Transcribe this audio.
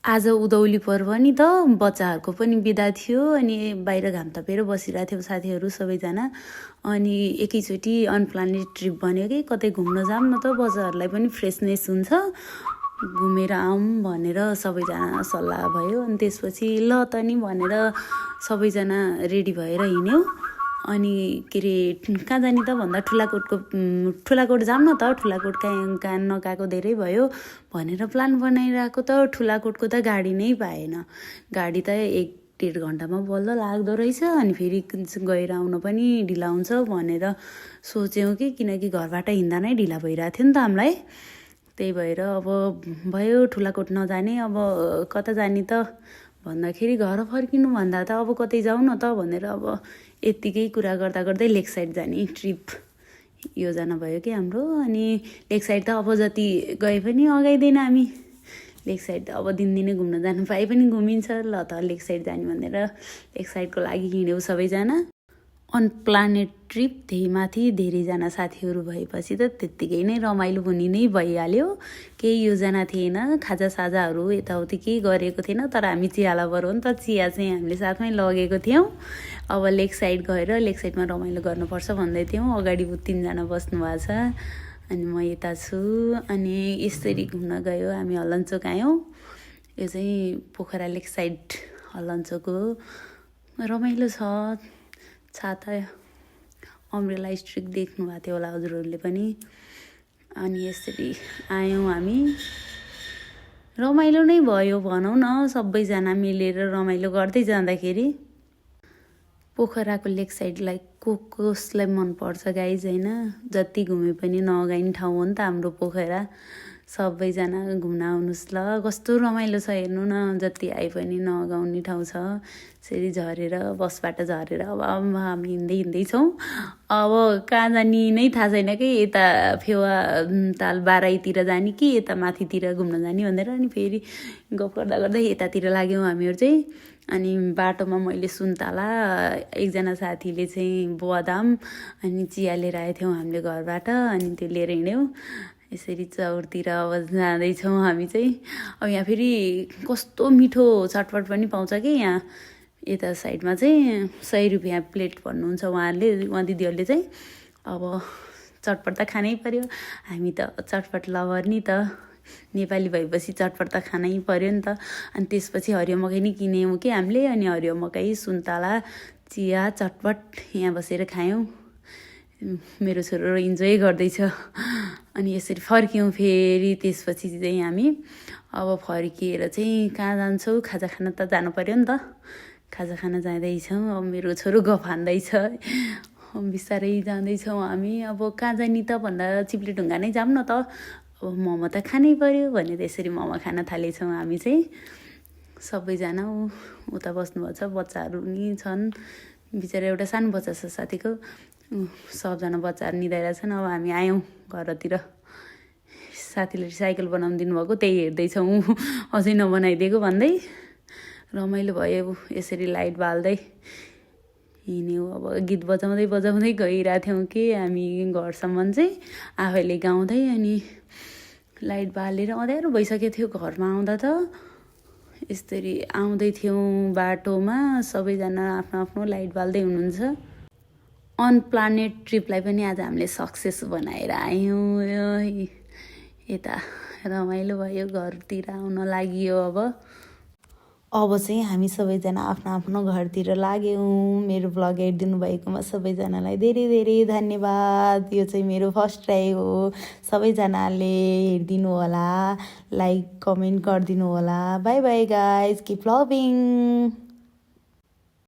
आज उधौली पर्व नि त बच्चाहरूको पनि बिदा थियो अनि बाहिर घाम तापेर बसिरहेको थियौँ साथीहरू सबैजना। अनि एकैचोटि अनप्लानेड ट्रिप भन्यो कि कतै घुम्न जाऊँ न त, बच्चाहरूलाई पनि फ्रेसनेस हुन्छ, घुमेर आऊँ भनेर सबैजना सल्लाह भयो। अनि त्यसपछि ल त नि भनेर सबैजना रेडी भएर हिँड्यौँ। अनि के अरे कहाँ जाने त भन्दा ठुलाकोट जाऊँ न त, ठुलाकोट कहाँ नगएको धेरै भयो भनेर प्लान बनाइरहेको त ठुलाकोटको त गाडी नै पाएन। गाडी त 1-1.5 घन्टामा बल्ल लाग्दो रहेछ। अनि फेरि गएर आउन पनि ढिला हुन्छ भनेर सोच्यौँ कि, किनकि घरबाट हिँड्दा नै ढिला भइरहेको थियो नि त हामीलाई। त्यही भएर अब भयो ठुलाकोट नजाने, अब कता जाने त भन्दाखेरि घर फर्किनु भन्दा त अब कतै जाऊँ न त भनेर अब यत्तिकै कुरा गर्दा गर्दै लेक साइड जाने ट्रिप योजना भयो कि हाम्रो। अनि लेक साइड त अब जति गए पनि अगाइदैन हामी। लेक साइड अब दिनदिनै घुम्न जानु पाए पनि घुमिन्छ, ल त लेक साइड जाने भनेर लेक साइडको लागि हिँड्यौँ सबैजना। अनप्लानेड ट्रिप, त्यही माथि धेरैजना साथीहरू भएपछि त त्यत्तिकै नै रमाइलो पनि नै भइहाल्यो। केही योजना थिएन, खाजासाजाहरू यताउति केही गरेको थिएन, तर हामी चिया लभर हो नि त, चिया चाहिँ हामीले साथमै लगेको थियौँ। अब लेक साइड गएर लेक साइडमा रमाइलो गर्नुपर्छ भन्दै थियौँ। अगाडि 3जना बस्नु भएको छ अनि म यता छु। अनि यसरी घुम्न गयो, हामी हलन्चोक आयौँ। यो चाहिँ पोखरा लेक साइड हलन्चोक हो, रमाइलो छ। छाता अम्ब्रेला स्ट्रिक देख्नु भएको थियो होला हजुरहरूले पनि। अनि यसरी आयौँ हामी, रमाइलो नै भयो भनौँ न, सबैजना मिलेर रमाइलो गर्दै जाँदाखेरि। पोखराको लेक साइडलाई कसलाई मनपर्छ गाइज, होइन? जति घुमे पनि नगाइने ठाउँ हो नि त हाम्रो पोखरा। सबैजना घुम्न आउनुहोस् ल, कस्तो रमाइलो छ हेर्नु न, जति आए पनि नगाउने ठाउँ छ। यसरी झरेर बसबाट झरेर अब हामी हिँड्दैछौँ। अब कहाँ जाने नै थाहा छैन कि, यता फेवा ताल बाराईतिर जाने कि यता माथितिर घुम्न जाने भनेर। अनि फेरि गफ गर्दा गर्दै यतातिर लाग्यौँ हामीहरू चाहिँ। अनि बाटोमा मैले सुन्तला, एकजना साथीले चाहिँ बदाम अनि चिया लिएर आएको थियौँ हामीले घरबाट, अनि त्यो लिएर हिँड्यौँ। यसरी चौरतिर अब जाँदैछौँ हामी चाहिँ। अब यहाँ फेरि कस्तो मिठो चटपट पनि पाउँछ कि यहाँ यता साइडमा चाहिँ 100 रुपियाँ प्लेट भन्नुहुन्छ उहाँ दिदीहरूले चाहिँ। अब चटपट त खानै पर्यो, हामी त चटपट लभर नि त, नेपाली भएपछि चटपट त खानै पर्यो नि त। अनि त्यसपछि हरियो मकै नि किन्यौँ कि हामीले। अनि हरियो मकै, सुन्तला, चिया, चटपट यहाँ बसेर खायौँ। मेरो छोरो इन्जोय गर्दैछ। अनि यसरी फर्क्यौँ फेरि। त्यसपछि चाहिँ हामी अब फर्किएर चाहिँ कहाँ जान्छौँ, खाजा खान त जानु पर्यो नि त। खाजा खान जाँदैछौँ। अब मेरो छोरो गफ हान्दैछ, बिस्तारै जाँदैछौँ हामी। अब कहाँ जाने त भन्दा चिप्ले ढुङ्गा नै जाऊँ न त, अब मोमो त खानै पर्यो भनेर यसरी मोमो खान थालेछौँ हामी चाहिँ। सबैजना उता बस्नुभएको छ, बच्चाहरू नि छन्। बिचरा एउटा सानो बच्चा छ साथीको, सबजना बच्चाहरू निदाइरहेछन्। अब हामी आयौँ घरतिर। साथीले साइकल बनाउनु दिनुभएको, त्यही हेर्दैछौँ अझै नबनाइदिएको भन्दै। रमाइलो भयो यसरी लाइट बाल्दै हिँड्यौँ। अब गीत बजाउँदै बजाउँदै गइरहेको थियौँ कि हामी घरसम्म चाहिँ आफैले गाउँदै। अनि लाइट बालेर अँध्यारो भइसकेको थियो घरमा आउँदा त। यसरी आउँदै थियौँ बाटोमा, सबैजना आफ्नो आफ्नो लाइट बाल्दै हुनुहुन्छ। अनप्लानेड ट्रिपलाई पनि आज हामीले सक्सेस बनाएर आयौँ। यता रमाइलो भयो, घरतिर आउन लागियो। अब चाहिँ हामी सबैजना आफ्नो आफ्नो घरतिर लाग्यौँ। मेरो भ्लग हेरिदिनु भएकोमा सबैजनालाई धेरै धेरै धन्यवाद। यो चाहिँ मेरो फर्स्ट ट्राई हो। सबैजनाले हेरिदिनु होला, लाइक कमेन्ट गरिदिनु होला। By by guys, keep loving.